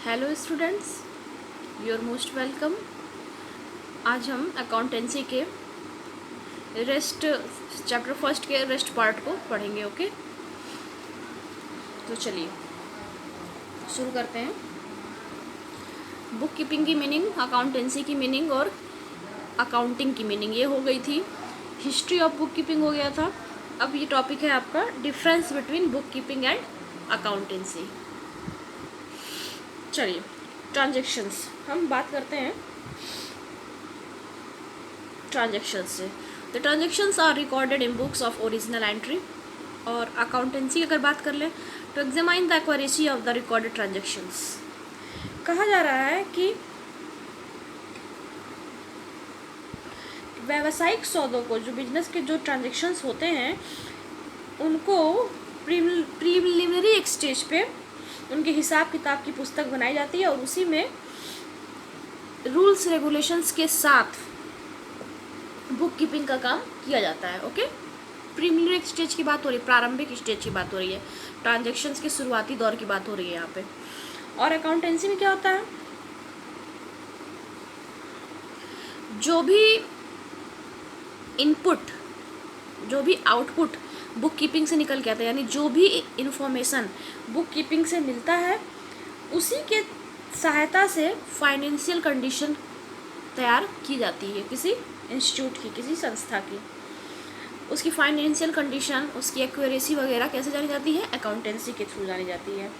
Hello students, you are most welcome. आज हम accountancy के रेस्ट चैप्टर फर्स्ट के रेस्ट पार्ट को पढ़ेंगे। ओके, तो चलिए शुरू करते हैं। बुक कीपिंग की मीनिंग, अकाउंटेंसी की मीनिंग और अकाउंटिंग की मीनिंग ये हो गई थी। हिस्ट्री ऑफ बुक कीपिंग हो गया था। अब ये टॉपिक है आपका difference between bookkeeping and accountancy. चलिए, ट्रांजैक्शंस हम बात करते हैं ट्रांजैक्शंस से। The transactions are recorded in books of original entry. और अकाउंटेंसी अगर बात कर लें तो examine the accuracy of the recorded transactions. कहा जा रहा है कि व्यावसायिक सौदों को, जो बिजनेस के जो ट्रांजैक्शंस होते हैं, उनको प्रीलिमिनरी एक स्टेज पे उनके हिसाब किताब की पुस्तक बनाई जाती है और उसी में रूल्स रेगुलेशंस के साथ बुक कीपिंग का काम किया जाता है। ओके, प्रीलिमिनरी स्टेज की बात हो रही है, प्रारंभिक स्टेज की बात हो रही है, ट्रांजैक्शंस के शुरुआती दौर की बात हो रही है यहाँ पे। और अकाउंटेंसी में क्या होता है, जो भी इनपुट, जो भी आउटपुट बुक कीपिंग से निकल के आता है, यानी जो भी इंफॉर्मेशन बुक कीपिंग से मिलता है, उसी के सहायता से फाइनेंशियल कंडीशन तैयार की जाती है किसी इंस्टीट्यूट की, किसी संस्था की। उसकी फाइनेंशियल कंडीशन, उसकी एक्यूरेसी वगैरह कैसे जानी जाती है, अकाउंटेंसी के थ्रू जानी जाती है।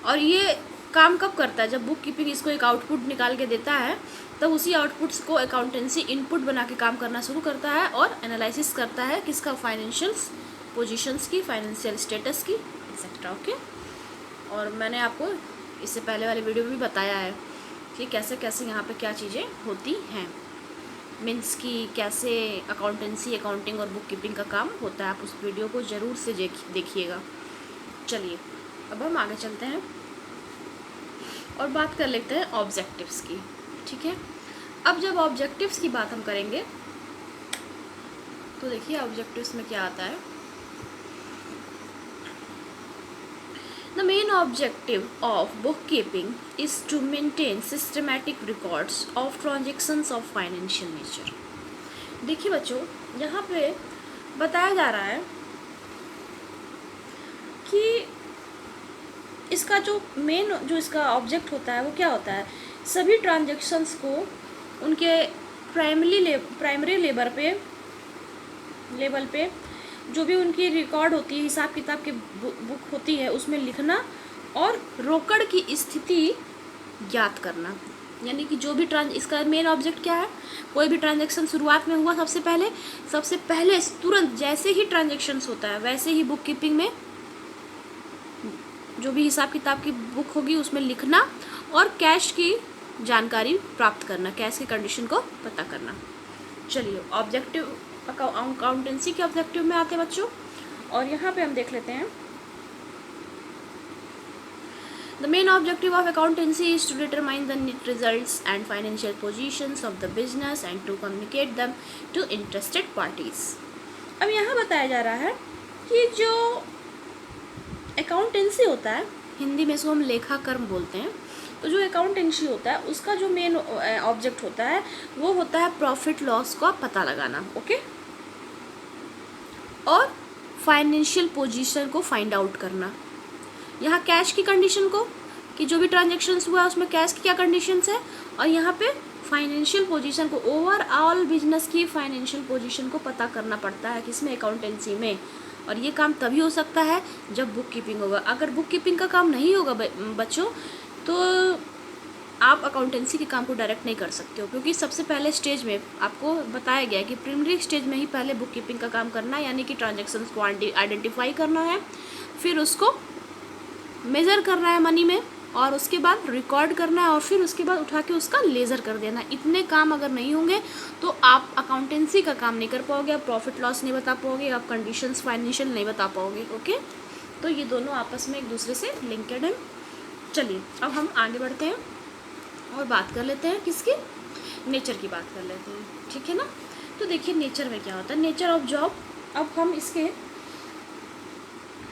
और ये काम कब करता है, जब बुक कीपिंग इसको एक आउटपुट निकाल के देता है, तब उसी आउटपुट्स को अकाउंटेंसी इनपुट बना के काम करना शुरू करता है और एनालिसिस करता है किसका, फाइनेंशियल पोजीशंस की, फाइनेंशियल स्टेटस की, एक्सेट्रा। ओके, और मैंने आपको इससे पहले वाले वीडियो में भी बताया है कि कैसे कैसे यहाँ पे क्या चीज़ें होती हैं, मीन्स कि कैसे अकाउंटेंसी, अकाउंटिंग और बुक कीपिंग का काम होता है। आप उस वीडियो को ज़रूर से देखिएगा। चलिए, अब हम आगे चलते हैं और बात कर लेते हैं ऑब्जेक्टिव्स की। ठीक है, अब जब ऑब्जेक्टिव्स की बात हम करेंगे तो देखिए ऑब्जेक्टिव्स में क्या आता है। The main objective of book keeping is to maintain systematic records of transactions of financial nature. देखिए बच्चों, यहाँ पे बताया जा रहा है कि इसका जो मेन, जो इसका ऑब्जेक्ट होता है वो क्या होता है, सभी ट्रांजैक्शंस को उनके प्राइमरी लेवल पे जो भी उनकी रिकॉर्ड होती है, हिसाब किताब की बुक होती है, उसमें लिखना और रोकड़ की स्थिति ज्ञात करना। यानी कि जो भी इसका मेन ऑब्जेक्ट क्या है, कोई भी ट्रांजैक्शन शुरुआत में हुआ, सबसे पहले तुरंत जैसे ही ट्रांजैक्शंस होता है वैसे ही बुक कीपिंग में जो भी हिसाब किताब की बुक होगी उसमें लिखना और कैश की जानकारी प्राप्त करना, कैश की कंडीशन को पता करना। चलिए, ऑब्जेक्टिव अकाउंटेंसी के ऑब्जेक्टिव में आते हैं बच्चों, और यहाँ पे हम देख लेते हैं। The main objective of accountancy is to determine the net results and financial positions of the business and to communicate them to interested parties. अब यहाँ बताया जा रहा है कि जो अकाउंटेंसी होता है, हिंदी में इसको हम लेखा कर्म बोलते हैं, तो जो अकाउंटेंसी होता है उसका जो मेन ऑब्जेक्ट होता है वो होता है प्रॉफिट लॉस का पता लगाना। ओके, और फाइनेंशियल पोजीशन को फाइंड आउट करना। यहाँ कैश की कंडीशन को, कि जो भी ट्रांजैक्शंस हुआ उसमें कैश की क्या कंडीशंस है, और यहाँ पे फाइनेंशियल पोजीशन को, ओवरऑल बिजनेस की फाइनेंशियल पोजीशन को पता करना पड़ता है किसमें, अकाउंटेंसी में। और ये काम तभी हो सकता है जब बुक कीपिंग होगा। अगर बुक कीपिंग का काम नहीं होगा बच्चों, तो आप अकाउंटेंसी के काम को डायरेक्ट नहीं कर सकते हो, क्योंकि सबसे पहले स्टेज में आपको बताया गया कि प्रीलिमिनरी स्टेज में ही पहले बुक कीपिंग का काम करना है, यानी कि ट्रांजैक्शंस को आइडेंटिफाई करना है, फिर उसको मेज़र करना है मनी में, और उसके बाद रिकॉर्ड करना है, और फिर उसके बाद उठा के उसका लेज़र कर देना। इतने काम अगर नहीं होंगे तो आप अकाउंटेंसी का काम नहीं कर पाओगे, आप प्रॉफिट लॉस नहीं बता पाओगे, आप कंडीशंस फाइनेंशियल नहीं बता पाओगे। ओके, तो ये दोनों आपस में एक दूसरे से लिंकेड हैं। चलिए, अब हम आगे बढ़ते हैं और बात कर लेते हैं किसकी, नेचर की बात कर लेते हैं। ठीक है ना, तो देखिए नेचर में क्या होता है, नेचर ऑफ जॉब। अब हम इसके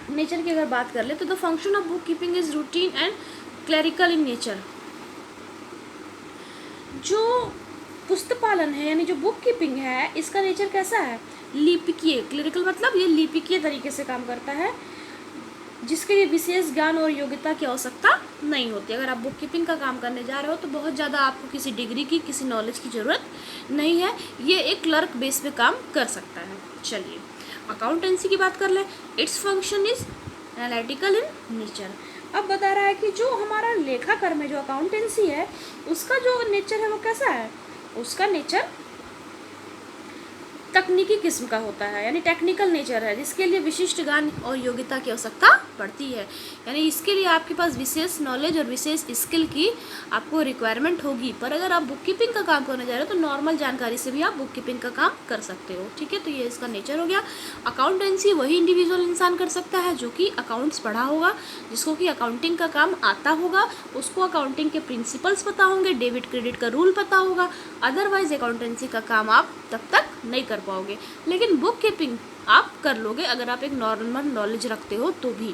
नेचर की अगर बात कर ले तो the function of book keeping is routine and clerical in nature. जो पुस्तपालन है यानी जो बुक कीपिंग है इसका नेचर कैसा है, लिपिकीय। क्लरिकल मतलब ये लिपिकीय तरीके से काम करता है, जिसके लिए विशेष ज्ञान और योग्यता की आवश्यकता नहीं होती। अगर आप बुक कीपिंग का काम करने जा रहे हो तो बहुत ज़्यादा आपको किसी डिग्री की, किसी नॉलेज की ज़रूरत नहीं है, ये एक क्लर्क बेस पे काम कर सकता है। चलिए अकाउंटेंसी की बात कर लें। Its function is analytical in nature. अब बता रहा है कि जो हमारा लेखा कर्म है, जो अकाउंटेंसी है, उसका जो नेचर है वो कैसा है, उसका नेचर तकनीकी किस्म का होता है, यानी टेक्निकल नेचर है, जिसके लिए विशिष्ट ज्ञान और योग्यता की आवश्यकता पड़ती है। यानी इसके लिए आपके पास विशेष नॉलेज और विशेष स्किल की आपको रिक्वायरमेंट होगी। पर अगर आप बुक कीपिंग का काम करने जा रहे हो तो नॉर्मल जानकारी से भी आप बुक कीपिंग का काम कर सकते हो। ठीक है, तो ये इसका नेचर हो गया। अकाउंटेंसी वही इंडिविजुअल इंसान कर सकता है जो कि अकाउंट्स पढ़ा होगा, जिसको कि अकाउंटिंग का काम आता होगा, उसको अकाउंटिंग के प्रिंसिपल्स पता होंगे, डेबिट क्रेडिट का रूल पता होगा। अदरवाइज अकाउंटेंसी का काम आप तब तक नहीं कर पाओगे। लेकिन बुक कीपिंग आप कर लोगे अगर आप एक नॉर्मल नॉलेज रखते हो तो भी।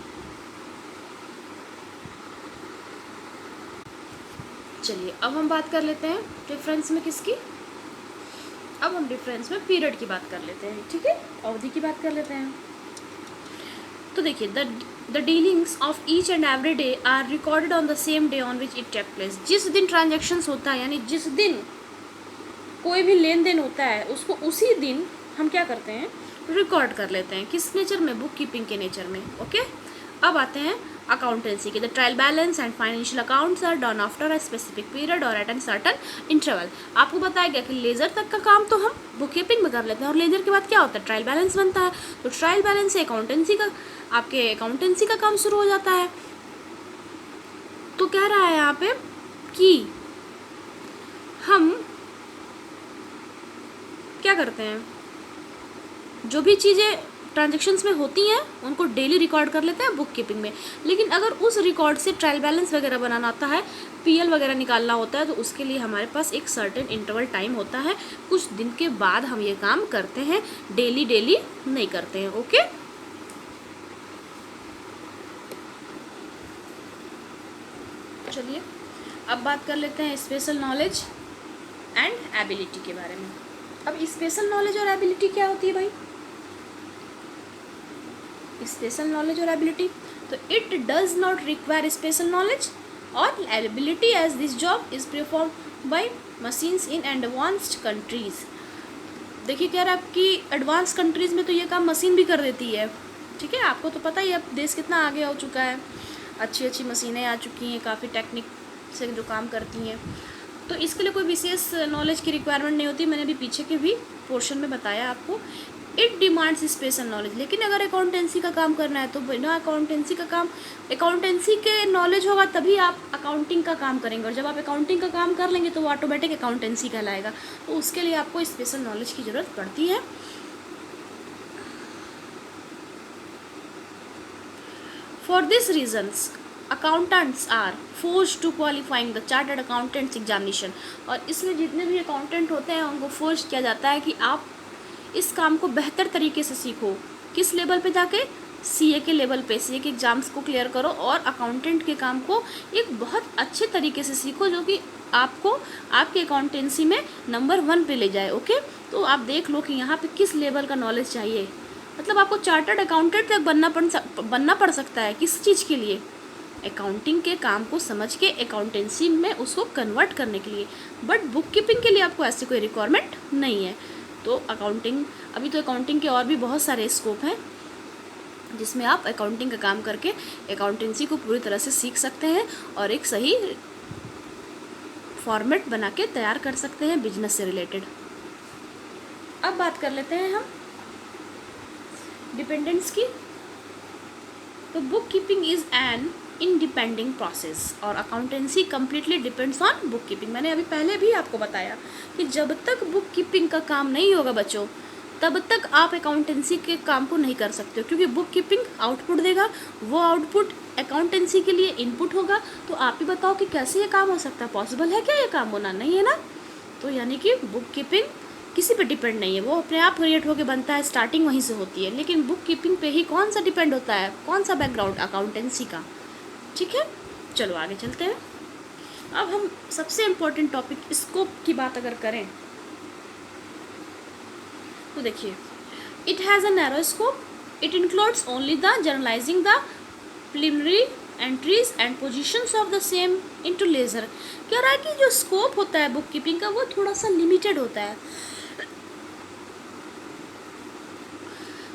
चलिए अब हम बात कर लेते हैं डिफरेंस में किसकी, अब हम डिफरेंस में पीरियड की बात कर लेते हैं। ठीक है, अवधि की बात कर लेते हैं। तो देखिए the dealings of each and every day are recorded on the same day on which it take place. जिस दिन ट्रांजेक्शन्स होता है, यानी जिस दिन कोई भी लेन देन होता है, उसको उसी दिन हम क्या करते हैं, रिकॉर्ड कर लेते हैं। किस नेचर में, बुक कीपिंग के नेचर में। ओके, अब आते हैं अकाउंटेंसी के। The trial balance and financial accounts are done after a specific period और एट एन सर्टन इंटरवल। आपको बताया गया कि लेजर तक का काम तो हम बुक कीपिंग में कर लेते हैं, और लेजर के बाद क्या होता है, ट्रायल बैलेंस बनता है। तो ट्रायल बैलेंस से अकाउंटेंसी का, आपके अकाउंटेंसी का काम शुरू हो जाता है। तो कह रहा है यहाँ पे कि हम क्या करते हैं, जो भी चीज़ें ट्रांजेक्शन्स में होती हैं उनको डेली रिकॉर्ड कर लेते हैं बुक कीपिंग में। लेकिन अगर उस रिकॉर्ड से ट्रायल बैलेंस वगैरह बनाना होता है, पीएल वगैरह निकालना होता है, तो उसके लिए हमारे पास एक सर्टेन इंटरवल टाइम होता है। कुछ दिन के बाद हम ये काम करते हैं, डेली नहीं करते हैं। ओके, चलिए अब बात कर लेते हैं स्पेशल नॉलेज एंड एबिलिटी के बारे में। अब स्पेशल नॉलेज और एबिलिटी क्या होती है भाई, स्पेशल नॉलेज और एबिलिटी, तो it does not require special knowledge और ability as this job is perform by machines in advanced countries. देखिए कह रहा है कि एडवांस कंट्रीज़ में तो ये काम मशीन भी कर देती है। ठीक है, आपको तो पता ही है अब देश कितना आगे हो चुका है, अच्छी अच्छी मशीनें आ चुकी हैं, काफ़ी टेक्निक से जो काम करती हैं। तो इसके लिए कोई विशेष नॉलेज की रिक्वायरमेंट नहीं होती, मैंने अभी पीछे के भी पोर्शन में बताया आपको। इट डिमांड्स स्पेशल नॉलेज, लेकिन अगर अकाउंटेंसी का काम करना है तो बिना अकाउंटेंसी का काम, अकाउंटेंसी के नॉलेज होगा तभी आप अकाउंटिंग का काम करेंगे, और जब आप अकाउंटिंग का काम कर लेंगे तो वो ऑटोमेटिक अकाउंटेंसी कहलाएगा। तो उसके लिए आपको स्पेशल नॉलेज की ज़रूरत पड़ती है। For this reasons accountants are forced to qualifying the chartered accountants examination. और इसलिए जितने भी अकाउंटेंट होते हैं उनको फोर्स किया जाता है कि आप इस काम को बेहतर तरीके से सीखो। किस लेवल पे जाके, सीए के लेवल पे, सीए के एग्ज़ाम्स को क्लियर करो और अकाउंटेंट के काम को एक बहुत अच्छे तरीके से सीखो, जो कि आपको आपके अकाउंटेंसी में नंबर 1 पे ले जाए। ओके, तो आप देख लो कि यहाँ पे किस लेवल का नॉलेज चाहिए। मतलब आपको चार्टर्ड अकाउंटेंट तक बनना पड़ सकता है। किस चीज़ के लिए, अकाउंटिंग के काम को समझ के अकाउंटेंसी में उसको कन्वर्ट करने के लिए। बट बुक कीपिंग के लिए आपको ऐसी कोई रिक्वायरमेंट नहीं है। तो अकाउंटिंग, अभी तो अकाउंटिंग के और भी बहुत सारे स्कोप हैं जिसमें आप अकाउंटिंग का काम करके अकाउंटेंसी को पूरी तरह से सीख सकते हैं और एक सही फॉर्मेट बना के तैयार कर सकते हैं बिजनेस से रिलेटेड। अब बात कर लेते हैं हम डिपेंडेंस की। तो book keeping is an independent process और accountancy completely depends on book keeping. मैंने अभी पहले भी आपको बताया कि जब तक बुक कीपिंग का काम नहीं होगा बच्चों, तब तक आप अकाउंटेंसी के काम को नहीं कर सकते हो, क्योंकि बुक कीपिंग आउटपुट देगा, वो आउटपुट अकाउंटेंसी के लिए इनपुट होगा। तो आप ही बताओ कि कैसे ये काम हो सकता है, पॉसिबल है क्या ये काम होना, नहीं है ना। तो यानी कि बुक कीपिंग किसी पे डिपेंड नहीं है, वो अपने आप क्रिएट होकर बनता है, स्टार्टिंग वहीं से होती है। लेकिन बुक कीपिंग पे ही कौन सा डिपेंड होता है, कौन सा बैकग्राउंड, अकाउंटेंसी का। ठीक है, चलो आगे चलते हैं। अब हम सबसे इम्पोर्टेंट टॉपिक स्कोप की बात अगर करें तो देखिए, it has a narrow scope, it includes only the journalising the preliminary entries and positions of the same into ledger. कह रहा है कि जो स्कोप होता है बुक कीपिंग का वो थोड़ा सा लिमिटेड होता है।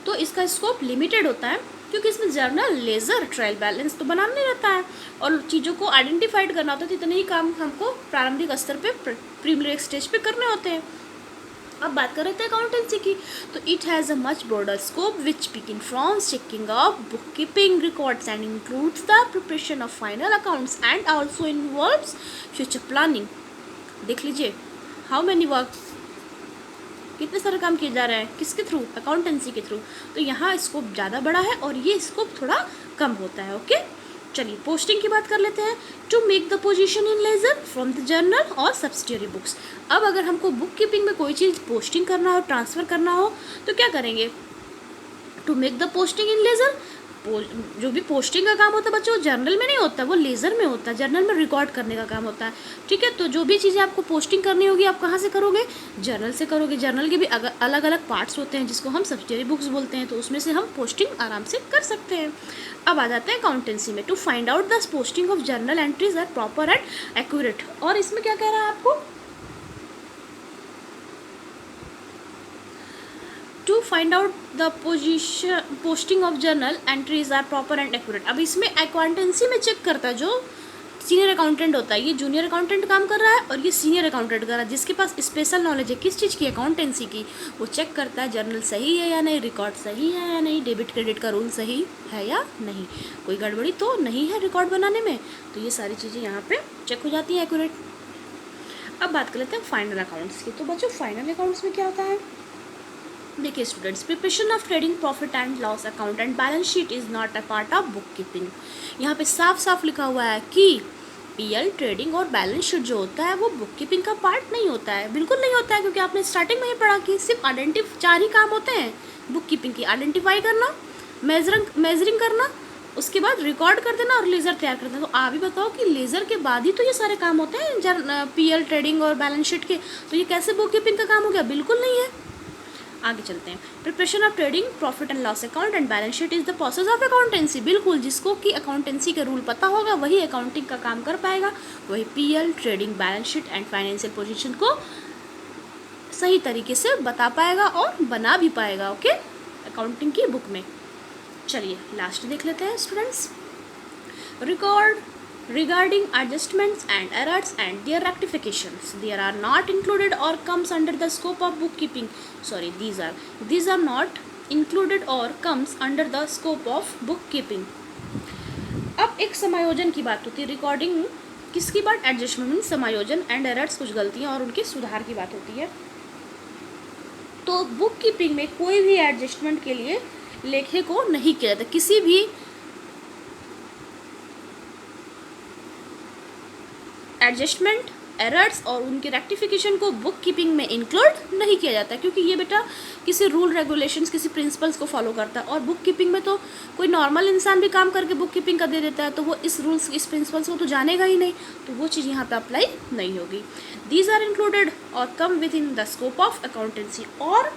तो इसका स्कोप लिमिटेड होता है क्योंकि इसमें जर्नल, लेजर, ट्रायल बैलेंस तो बनाना नहीं रहता है और चीज़ों को आइडेंटिफाइड करना होता है। तो इतने ही काम हमको प्रारंभिक स्तर पे, प्रीलिमिनरी स्टेज पे करने होते हैं। अब बात कर रहे थे अकाउंटेंसी की, तो it has a much broader scope which begin from checking of book keeping records and includes the preparation of final accounts and also involves future planning. देख लीजिए हाउ मैनी वर्क, कितने सारे काम किए जा रहे हैं, किसके थ्रू, अकाउंटेंसी के थ्रू। तो यहाँ स्कोप ज़्यादा बड़ा है और ये स्कोप थोड़ा कम होता है। ओके, चलिए पोस्टिंग की बात कर लेते हैं। To make the position in ledger from the journal और सब्सिडियरी बुक्स। अब अगर हमको बुक कीपिंग में कोई चीज़ पोस्टिंग करना हो, ट्रांसफ़र करना हो, तो क्या करेंगे, to make the posting in ledger. जो भी पोस्टिंग का काम होता है बच्चों, जर्नल में नहीं होता, वो लेज़र में होता है। जर्नल में रिकॉर्ड करने का काम होता है। ठीक है, तो जो भी चीज़ें आपको पोस्टिंग करनी होगी आप कहाँ से करोगे, जर्नल से करोगे। जर्नल के भी अलग अलग पार्ट्स होते हैं जिसको हम सब्सिडियरी बुक्स बोलते हैं, तो उसमें से हम पोस्टिंग आराम से कर सकते हैं। अब आ जाते हैं अकाउंटेंसी में। To find out the posting of journal entries are proper and accurate. और इसमें क्या कह रहा है आपको, to find out the posting of journal entries are proper and accurate. अब इसमें अकाउंटेंसी में चेक करता है जो सीनियर अकाउंटेंट होता है, ये जूनियर अकाउंटेंट काम कर रहा है और ये सीनियर अकाउंटेंट कर रहा है, जिसके पास स्पेशल नॉलेज है किस चीज़ की, अकाउंटेंसी की। वो चेक करता है जर्नल सही है या नहीं, रिकॉर्ड सही है या नहीं, डेबिट क्रेडिट का रूल सही है या नहीं, कोई गड़बड़ी तो नहीं है रिकॉर्ड बनाने में। तो ये सारी चीज़ें यहाँ पे चेक हो जाती हैं एक्यूरेट। अब बात कर लेते हैं फाइनल अकाउंट्स की। तो बच्चों फाइनल अकाउंट्स में क्या होता है, देखिए students, preparation of trading profit and loss account and balance sheet is not a part of book keeping. यहाँ पे साफ साफ लिखा हुआ है कि पीएल, ट्रेडिंग और बैलेंस शीट जो होता है वो बुक कीपिंग का पार्ट नहीं होता है, बिल्कुल नहीं होता है। क्योंकि आपने स्टार्टिंग में ही पढ़ा कि सिर्फ 4 ही काम होते हैं बुक कीपिंग की, आइडेंटिफाई करना, मेजरिंग करना, उसके बाद रिकॉर्ड कर देना और लेज़र तैयार कर देना। तो आप ही बताओ कि लेज़र के बाद ही तो ये सारे काम होते हैं पीएल, ट्रेडिंग और बैलेंस शीट के, तो ये कैसे बुक कीपिंग का काम हो गया, बिल्कुल नहीं है। आगे चलते हैं। Preparation of trading profit and loss account and balance sheet is the process of accountancy. बिल्कुल, जिसको कि अकाउंटेंसी के रूल पता होगा वही अकाउंटिंग का काम कर पाएगा, वही PL, trading, balance sheet and financial position को सही तरीके से बता पाएगा और बना भी पाएगा। ओके, अकाउंटिंग की बुक में। चलिए लास्ट देख लेते हैं students. Record regarding adjustments and errors and their rectifications, they are not included or comes under the scope of bookkeeping. Sorry, these are not included or comes under the scope of bookkeeping. अब एक समायोजन की बात होती है, recording किसकी बात, adjustment, समायोजन, एंड एरर्स कुछ गलतियां और उनके सुधार की बात होती है। तो बुक कीपिंग में कोई भी एडजस्टमेंट के लिए लेखे को नहीं किया जाता, किसी भी एडजस्टमेंट, एरर्स और उनके रेक्टिफिकेशन को बुक कीपिंग में इंक्लूड नहीं किया जाता, क्योंकि ये बेटा किसी रूल रेगुलेशंस, किसी प्रिंसिपल्स को फॉलो करता है। और बुक कीपिंग में तो कोई नॉर्मल इंसान भी काम करके बुक कीपिंग का दे देता है, तो वो इस रूल्स, इस प्रिंसिपल्स को तो जानेगा ही नहीं, तो वो चीज़ यहाँ पे अप्लाई नहीं होगी। दीज आर इंक्लूडेड और come with in the scope of accountancy. और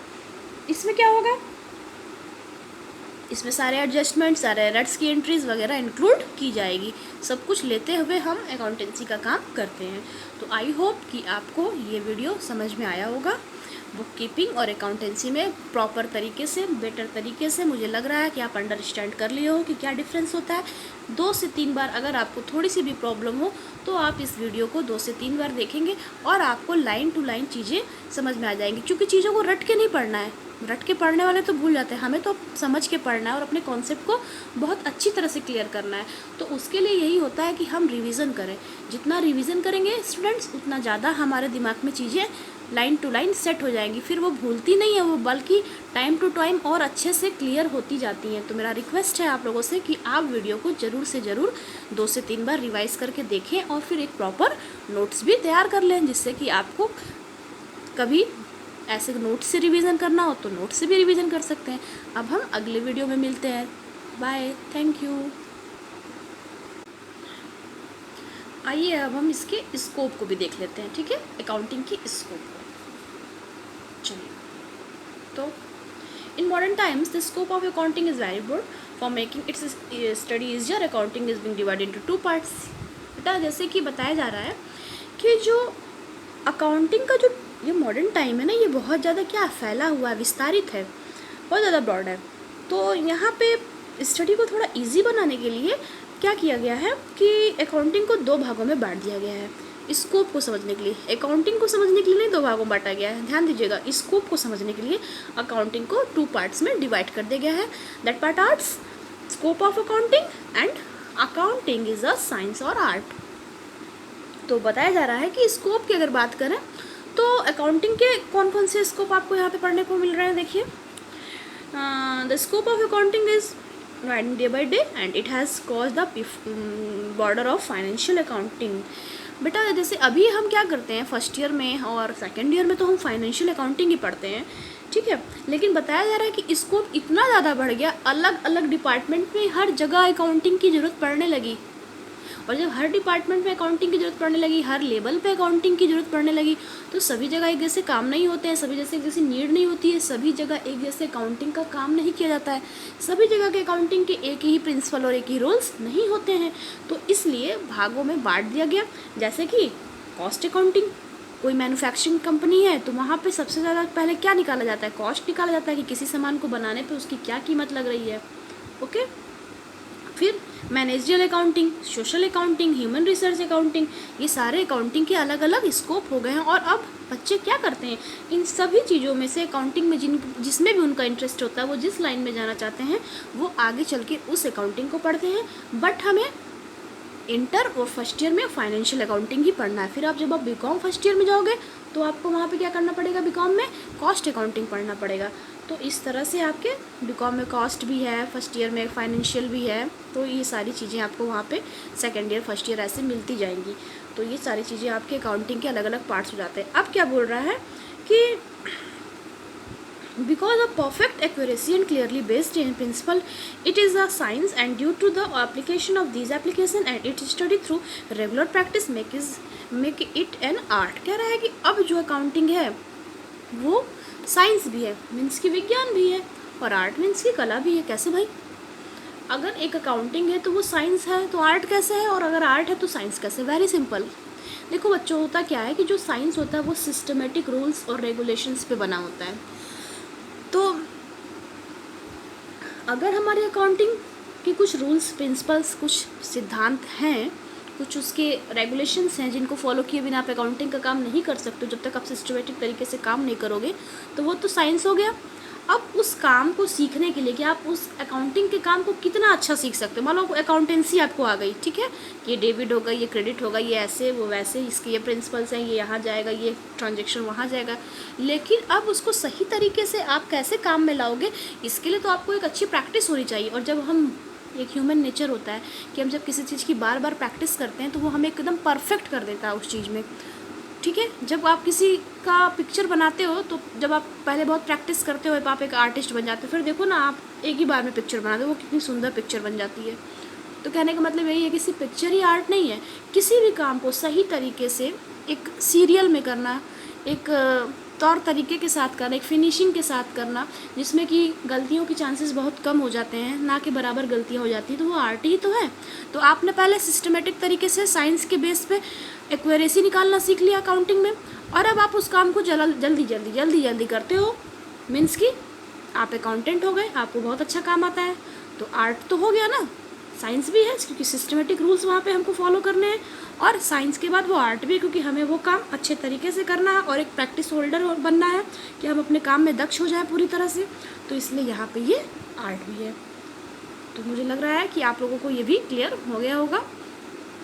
इसमें क्या होगा, इसमें सारे एडजस्टमेंट, सारे एरर्स की एंट्रीज वगैरह इंक्लूड की जाएगी। सब कुछ लेते हुए हम अकाउंटेंसी का काम करते हैं। तो आई होप कि आपको ये वीडियो समझ में आया होगा। बुक कीपिंग और अकाउंटेंसी में प्रॉपर तरीके से, बेटर तरीके से मुझे लग रहा है कि आप अंडरस्टैंड कर लिए हो कि क्या डिफरेंस होता है। 2 से 3 बार अगर आपको थोड़ी सी भी प्रॉब्लम हो तो आप इस वीडियो को 2 से 3 बार देखेंगे और आपको लाइन टू लाइन चीज़ें समझ में आ जाएंगी। क्योंकि चीज़ों को रट के नहीं पढ़ना है, रट के पढ़ने वाले तो भूल जाते हैं, हमें तो समझ के पढ़ना है और अपने कॉन्सेप्ट को बहुत अच्छी तरह से क्लियर करना है। तो उसके लिए यही होता है कि हम रिवीजन करें। जितना रिवीजन करेंगे स्टूडेंट्स, उतना ज़्यादा हमारे दिमाग में चीज़ें लाइन टू लाइन सेट हो जाएंगी, फिर वो भूलती नहीं है, वो बल्कि टाइम टू टाइम और अच्छे से क्लियर होती जाती हैं। तो मेरा रिक्वेस्ट है आप लोगों से कि आप वीडियो को ज़रूर से ज़रूर 2 से 3 बार रिवाइज़ करके देखें और फिर एक प्रॉपर नोट्स भी तैयार कर लें, जिससे कि आपको कभी ऐसे नोट से रिवीजन करना हो तो नोट से भी रिवीजन कर सकते हैं। अब हम अगले वीडियो में मिलते हैं। Bye, thank you. आइए अब हम इसके स्कोप को भी देख लेते हैं, ठीक है, अकाउंटिंग की स्कोप को। चलिए, तो in modern times the scope of accounting is very broad. For making its study easier accounting is being divided into 2 parts. बेटा जैसे कि बताया जा रहा है कि जो अकाउंटिंग का जो ये मॉडर्न टाइम है ना, ये बहुत ज़्यादा क्या फैला हुआ है, विस्तारित है, बहुत ज़्यादा ब्रॉड है। तो यहाँ पे स्टडी को थोड़ा इजी बनाने के लिए क्या किया गया है कि अकाउंटिंग को 2 भागों में बांट दिया गया है। स्कोप को समझने के लिए, अकाउंटिंग को समझने के लिए नहीं 2 भागों में बांटा गया है, ध्यान दीजिएगा। स्कोप को समझने के लिए अकाउंटिंग को 2 पार्ट्स में डिवाइड कर दिया गया है। That part arts scope of accounting and accounting is a science और आर्ट। तो बताया जा रहा है कि स्कोप की अगर बात करें तो अकाउंटिंग के कौन कौन से स्कोप आपको यहाँ पे पढ़ने को मिल रहे हैं। देखिए, the scope of accounting is widening day by day and it has caused the border of financial accounting। बेटा जैसे अभी हम क्या करते हैं, फर्स्ट ईयर में और सेकेंड ईयर में तो हम फाइनेंशियल अकाउंटिंग ही पढ़ते हैं, ठीक है, लेकिन बताया जा रहा है कि स्कोप इतना ज़्यादा बढ़ गया, अलग अलग डिपार्टमेंट में हर जगह अकाउंटिंग की ज़रूरत पड़ने लगी। और जब हर डिपार्टमेंट में अकाउंटिंग की ज़रूरत पड़ने लगी, हर लेवल पे अकाउंटिंग की ज़रूरत पड़ने लगी, तो सभी जगह एक जैसे काम नहीं होते हैं, सभी जैसे एक जैसी नीड नहीं होती है, सभी जगह एक जैसे अकाउंटिंग का काम नहीं किया जाता है, सभी जगह के अकाउंटिंग के एक ही प्रिंसिपल और एक ही रूल्स नहीं होते हैं। तो इसलिए भागों में बांट दिया गया। जैसे कि कॉस्ट अकाउंटिंग, कोई मैन्युफैक्चरिंग कंपनी है तो वहाँ पे सबसे ज़्यादा पहले क्या निकाला जाता है, कॉस्ट निकाला जाता है कि किसी सामान को बनाने पे उसकी क्या कीमत लग रही है। ओके, फिर managerial accounting, social accounting, human resource accounting, ये सारे अकाउंटिंग के अलग अलग स्कोप हो गए हैं। और अब बच्चे क्या करते हैं, इन सभी चीज़ों में से अकाउंटिंग में जिसमें भी उनका इंटरेस्ट होता है, वो जिस लाइन में जाना चाहते हैं, वो आगे चल के उस अकाउंटिंग को पढ़ते हैं। बट हमें इंटर और फर्स्ट ईयर में फाइनेंशियल अकाउंटिंग ही पढ़ना है। फिर आप जब आप बीकॉम फर्स्ट ईयर में जाओगे तो आपको वहाँ पे क्या करना पड़ेगा, बीकॉम में कॉस्ट अकाउंटिंग पढ़ना पड़ेगा। तो इस तरह से आपके बीकॉम में कॉस्ट भी है, फर्स्ट ईयर में फाइनेंशियल भी है, तो ये सारी चीज़ें आपको वहाँ पे सेकेंड ईयर फर्स्ट ईयर ऐसे मिलती जाएंगी। तो ये सारी चीज़ें आपके अकाउंटिंग के अलग अलग पार्ट्स हो जाते हैं। अब क्या बोल रहा है कि because of perfect accuracy and clearly based in principle, it is a science, and due to the application of these application and it is studied through regular practice make it an art। कह रहा है कि अब जो accounting है वो science भी है, मीन्स की विज्ञान भी है, और आर्ट मीन्स की कला भी है। कैसे भाई, अगर एक अकाउंटिंग है तो वो साइंस है, तो आर्ट कैसे है, और अगर आर्ट है तो साइंस कैसे। Very simple. देखो बच्चों, होता क्या है कि जो साइंस होता है वो सिस्टमेटिक रूल्स और रेगुलेशंस पे बना होता है। तो अगर हमारी अकाउंटिंग के कुछ रूल्स प्रिंसिपल्स, कुछ सिद्धांत हैं, कुछ उसके रेगुलेशंस हैं जिनको फॉलो किए बिना आप अकाउंटिंग का काम नहीं कर सकते, जब तक आप सिस्टमेटिक तरीके से काम नहीं करोगे, तो वो तो साइंस हो गया। अब उस काम को सीखने के लिए कि आप उस अकाउंटिंग के काम को कितना अच्छा सीख सकते हो। मान लो अकाउंटेंसी आपको आ गई, ठीक है, ये डेबिट होगा, ये क्रेडिट होगा, ये ऐसे वो वैसे, इसके ये प्रिंसिपल्स हैं, ये यहाँ जाएगा, ये ट्रांजेक्शन वहाँ जाएगा, लेकिन अब उसको सही तरीके से आप कैसे काम में लाओगे, इसके लिए तो आपको एक अच्छी प्रैक्टिस होनी चाहिए। और जब हम, एक ह्यूमन नेचर होता है कि हम जब किसी चीज़ की बार बार प्रैक्टिस करते हैं तो वो हमें एकदम परफेक्ट कर देता है उस चीज़ में, ठीक है। जब आप किसी का पिक्चर बनाते हो तो जब आप पहले बहुत प्रैक्टिस करते हो आप एक आर्टिस्ट बन जाते हो, फिर देखो ना आप एक ही बार में पिक्चर बनाते हो, वो कितनी सुंदर पिक्चर बन जाती है। तो कहने का मतलब यही है कि सिर्फ पिक्चर ही आर्ट नहीं है, किसी भी काम को सही तरीके से एक सीरियल में करना, एक तौर तरीके के साथ करना, एक फिनिशिंग के साथ करना, जिसमें कि गलतियों के चांसेस बहुत कम हो जाते हैं, ना कि बराबर गलतियाँ हो जाती हैं, तो वो आर्ट ही तो है। तो आपने पहले सिस्टमेटिक तरीके से साइंस के बेस पे एक्यूरेसी निकालना सीख लिया अकाउंटिंग में, और अब आप उस काम को जल्दी करते हो, मीन्स कि आप अकाउंटेंट हो गए, आपको बहुत अच्छा काम आता है। तो आर्ट तो हो गया ना, साइंस भी है क्योंकि सिस्टमेटिक रूल्स वहाँ पे हमको फॉलो करने हैं, और साइंस के बाद वो आर्ट भी है क्योंकि हमें वो काम अच्छे तरीके से करना है और एक प्रैक्टिस होल्डर बनना है कि हम अपने काम में दक्ष हो जाए पूरी तरह से। तो इसलिए यहाँ पे ये आर्ट भी है। तो मुझे लग रहा है कि आप लोगों को ये भी क्लियर हो गया होगा,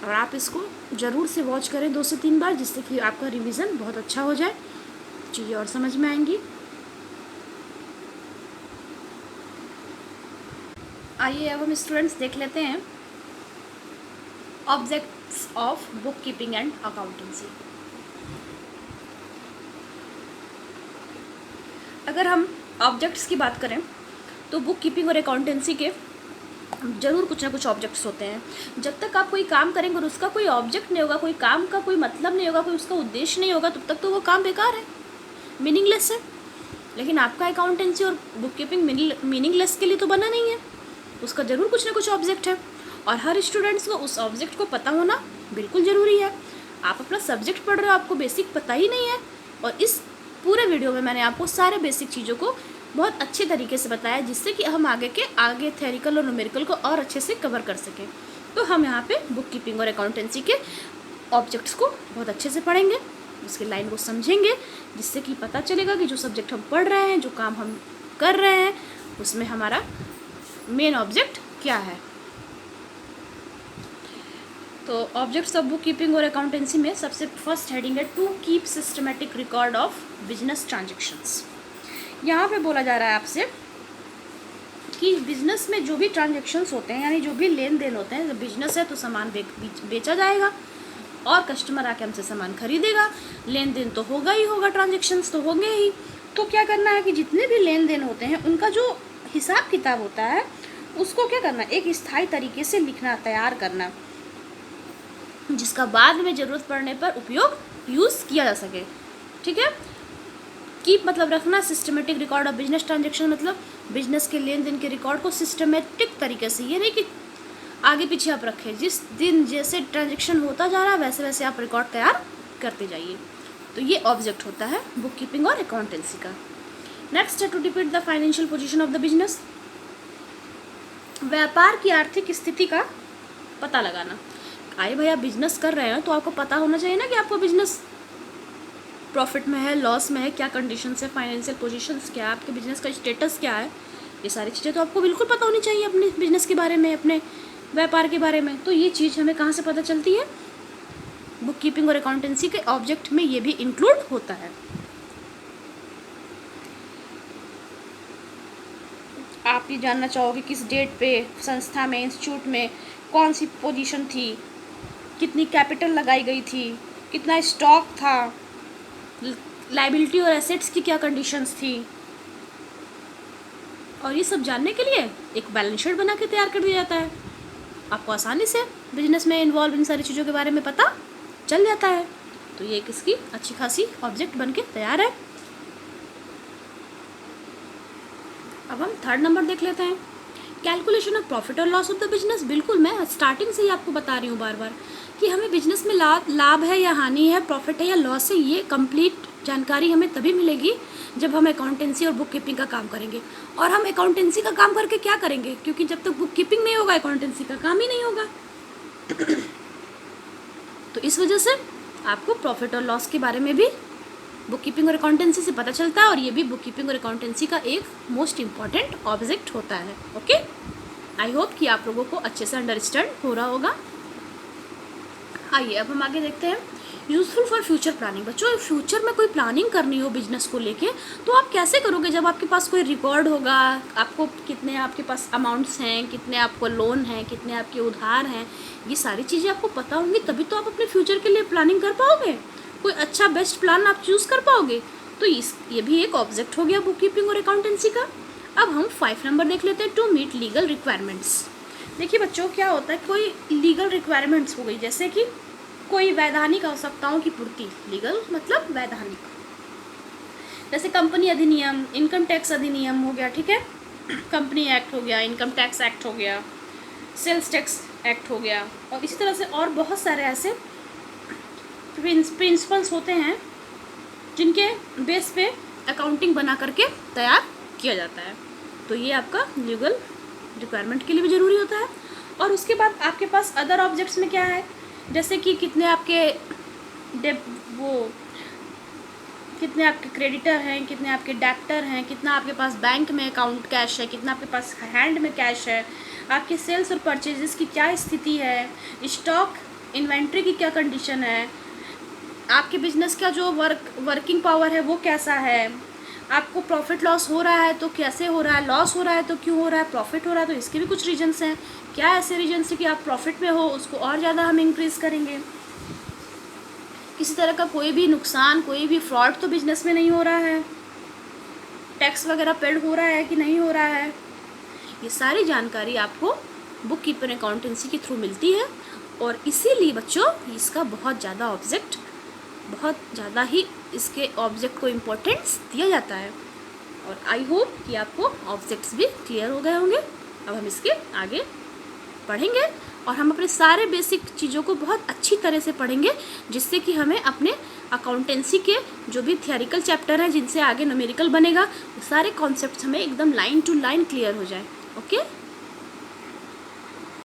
और आप इसको ज़रूर से वॉच करें 2 से 3 बार, जिससे कि आपका रिवीजन बहुत अच्छा हो जाए, चीज़ें और समझ में आएंगी। आइए अब हम स्टूडेंट्स देख लेते हैं objects of bookkeeping and accountancy. अगर हम ऑब्जेक्ट्स की बात करें तो बुक कीपिंग और अकाउंटेंसी के ज़रूर कुछ ना कुछ ऑब्जेक्ट्स होते हैं। जब तक आप कोई काम करेंगे और उसका कोई ऑब्जेक्ट नहीं होगा, कोई काम का कोई मतलब नहीं होगा, कोई उसका उद्देश्य नहीं होगा, तब तक तो वो काम बेकार है, मीनिंगलेस है। लेकिन आपका अकाउंटेंसी और बुक कीपिंग मीनिंगलेस के लिए तो बना नहीं है, उसका ज़रूर कुछ ना कुछ ऑब्जेक्ट है और हर स्टूडेंट्स को उस ऑब्जेक्ट को पता होना बिल्कुल ज़रूरी है। आप अपना सब्जेक्ट पढ़ रहे हो, आपको बेसिक पता ही नहीं है, और इस पूरे वीडियो में मैंने आपको सारे बेसिक चीज़ों को बहुत अच्छे तरीके से बताया, जिससे कि हम आगे थ्योरिकल और न्यूमेरिकल को और अच्छे से कवर कर सकें। तो हम यहाँ पे बुक कीपिंग और अकाउंटेंसी के ऑब्जेक्ट्स को बहुत अच्छे से पढ़ेंगे, उसकी लाइन को समझेंगे, जिससे कि पता चलेगा कि जो सब्जेक्ट हम पढ़ रहे हैं, जो काम हम कर रहे हैं, उसमें हमारा मेन ऑब्जेक्ट क्या है। तो ऑब्जेक्ट्स ऑफ बुक कीपिंग और अकाउंटेंसी में सबसे फर्स्ट हेडिंग है to keep systematic record of business transactions. यहाँ पे बोला जा रहा है आपसे कि बिजनेस में जो भी ट्रांजेक्शन्स होते हैं, यानी जो भी लेन देन होते हैं, जब बिजनेस है तो सामान बेचा जाएगा और कस्टमर आके हमसे सामान खरीदेगा, लेन देन तो होगा ही होगा, ट्रांजेक्शन्स तो होंगे ही। तो क्या करना है कि जितने भी लेन देन होते हैं उनका जो हिसाब किताब होता है उसको क्या करना, एक स्थायी तरीके से लिखना, तैयार करना, जिसका बाद में ज़रूरत पड़ने पर यूज़ किया जा सके। ठीक है। कीप मतलब रखना, systematic record of business transaction मतलब बिजनेस के लेन देन के रिकॉर्ड को सिस्टमेटिक तरीके से, ये नहीं कि आगे पीछे आप रखें, जिस दिन जैसे ट्रांजेक्शन होता जा रहा है वैसे वैसे आप रिकॉर्ड तैयार करते जाइए। तो ये ऑब्जेक्ट होता है बुक कीपिंग और अकाउंटेंसी का। नेक्स्ट है to depict the financial position of the business, व्यापार की आर्थिक स्थिति का पता लगाना। आए भैया बिजनेस कर रहे हैं तो आपको पता होना चाहिए ना कि आपको बिजनेस प्रॉफिट में है, लॉस में है, क्या कंडीशंस है, फाइनेंशियल पोजीशंस क्या है, आपके बिजनेस का स्टेटस क्या है, ये सारी चीज़ें तो आपको बिल्कुल पता होनी चाहिए अपने बिजनेस के बारे में, अपने व्यापार के बारे में। तो ये चीज़ हमें कहाँ से पता चलती है, बुक कीपिंग और अकाउंटेंसी के ऑब्जेक्ट में ये भी इंक्लूड होता है। आप ये जानना चाहोगे किस डेट पे संस्था में, इंस्टीट्यूट में कौन सी पोजीशन थी, कितनी कैपिटल लगाई गई थी, कितना स्टॉक था, लायबिलिटी और एसेट्स की क्या कंडीशंस थी, और ये सब जानने के लिए एक बैलेंस शीट बना के तैयार कर दिया जाता है। आपको आसानी से बिजनेस में इन्वॉल्व इन सारी चीज़ों के बारे में पता चल जाता है। तो ये किसकी अच्छी खासी ऑब्जेक्ट बन के तैयार है। अब हम थर्ड नंबर देख लेते हैं, कैलकुलेशन ऑफ प्रॉफिट और लॉस ऑफ द बिजनेस। बिल्कुल मैं स्टार्टिंग से ही आपको बता रही हूँ बार बार कि हमें बिजनेस में लाभ है या हानि है, प्रॉफिट है या लॉस है, ये कंप्लीट जानकारी हमें तभी मिलेगी जब हम अकाउंटेंसी और बुक कीपिंग का काम करेंगे। और हम अकाउंटेंसी का काम करके क्या करेंगे, क्योंकि जब तक बुक कीपिंग नहीं होगा अकाउंटेंसी का काम ही नहीं होगा। तो इस वजह से आपको प्रॉफिट और लॉस के बारे में भी बुक कीपिंग और अकाउंटेंसी से पता चलता है, और ये भी बुक कीपिंग और अकाउंटेंसी का एक मोस्ट इम्पॉर्टेंट ऑब्जेक्ट होता है। ओके, आई होप कि आप लोगों को अच्छे से अंडरस्टैंड हो रहा होगा। आइए अब हम आगे देखते हैं, यूज़फुल फॉर फ्यूचर प्लानिंग। बच्चों फ्यूचर में कोई प्लानिंग करनी हो बिजनेस को लेके तो आप कैसे करोगे, जब आपके पास कोई रिकॉर्ड होगा, आपको कितने आपके पास अमाउंट्स हैं, कितने आपको लोन हैं, कितने आपके उधार हैं, ये सारी चीज़ें आपको पता होंगी, तभी तो आप अपने फ्यूचर के लिए प्लानिंग कर पाओगे, कोई अच्छा बेस्ट प्लान आप चूज़ कर पाओगे। तो ये भी एक ऑब्जेक्ट हो गया बुक कीपिंग और अकाउंटेंसी का। अब हम 5 नंबर देख लेते हैं, टू मीट लीगल रिक्वायरमेंट्स। देखिए बच्चों क्या होता है, कोई लीगल रिक्वायरमेंट्स हो गई, जैसे कि कोई वैधानिक आवश्यकताओं की पूर्ति, लीगल मतलब वैधानिक, जैसे कंपनी अधिनियम, इनकम टैक्स अधिनियम हो गया, ठीक है, कंपनी एक्ट हो गया, इनकम टैक्स एक्ट हो गया, सेल्स टैक्स एक्ट हो गया, और इसी तरह से और बहुत सारे ऐसे प्रिंसिपल्स होते हैं जिनके बेस पे अकाउंटिंग बना करके तैयार किया जाता है। तो ये आपका लीगल रिक्वायरमेंट के लिए भी ज़रूरी होता है। और उसके बाद आपके पास अदर ऑब्जेक्ट्स में क्या है, जैसे कि कितने आपके क्रेडिटर हैं, कितने आपके डेब्टर हैं, कितना आपके पास बैंक में अकाउंट कैश है, कितना आपके पास हैंड में कैश है, आपके सेल्स और परचेजेस की क्या स्थिति है, स्टॉक इन्वेंट्री की क्या कंडीशन है, आपके बिजनेस का जो वर्किंग पावर है वो कैसा है, आपको प्रॉफिट लॉस हो रहा है तो कैसे हो रहा है, लॉस हो रहा है तो क्यों हो रहा है, प्रॉफिट हो रहा है तो इसके भी कुछ रीजन्स हैं, क्या ऐसे रीजन्स है कि आप प्रॉफिट में हो उसको और ज़्यादा हम इंक्रीज़ करेंगे, किसी तरह का कोई भी नुकसान, कोई भी फ्रॉड तो बिजनेस में नहीं हो रहा है, टैक्स वगैरह पेड हो रहा है कि नहीं हो रहा है, ये सारी जानकारी आपको बुक कीपर अकाउंटेंसी के थ्रू मिलती है। और इसीलिए बच्चों इसका बहुत ज़्यादा ही इसके ऑब्जेक्ट को इम्पोर्टेंस दिया जाता है। और आई होप कि आपको ऑब्जेक्ट्स भी क्लियर हो गए होंगे। अब हम इसके आगे पढ़ेंगे और हम अपने सारे बेसिक चीज़ों को बहुत अच्छी तरह से पढ़ेंगे, जिससे कि हमें अपने अकाउंटेंसी के जो भी थियोरिकल चैप्टर हैं जिनसे आगे न्यूमेरिकल बनेगा, वो सारे कॉन्सेप्ट्स हमें एकदम लाइन टू लाइन क्लियर हो जाए। ओके।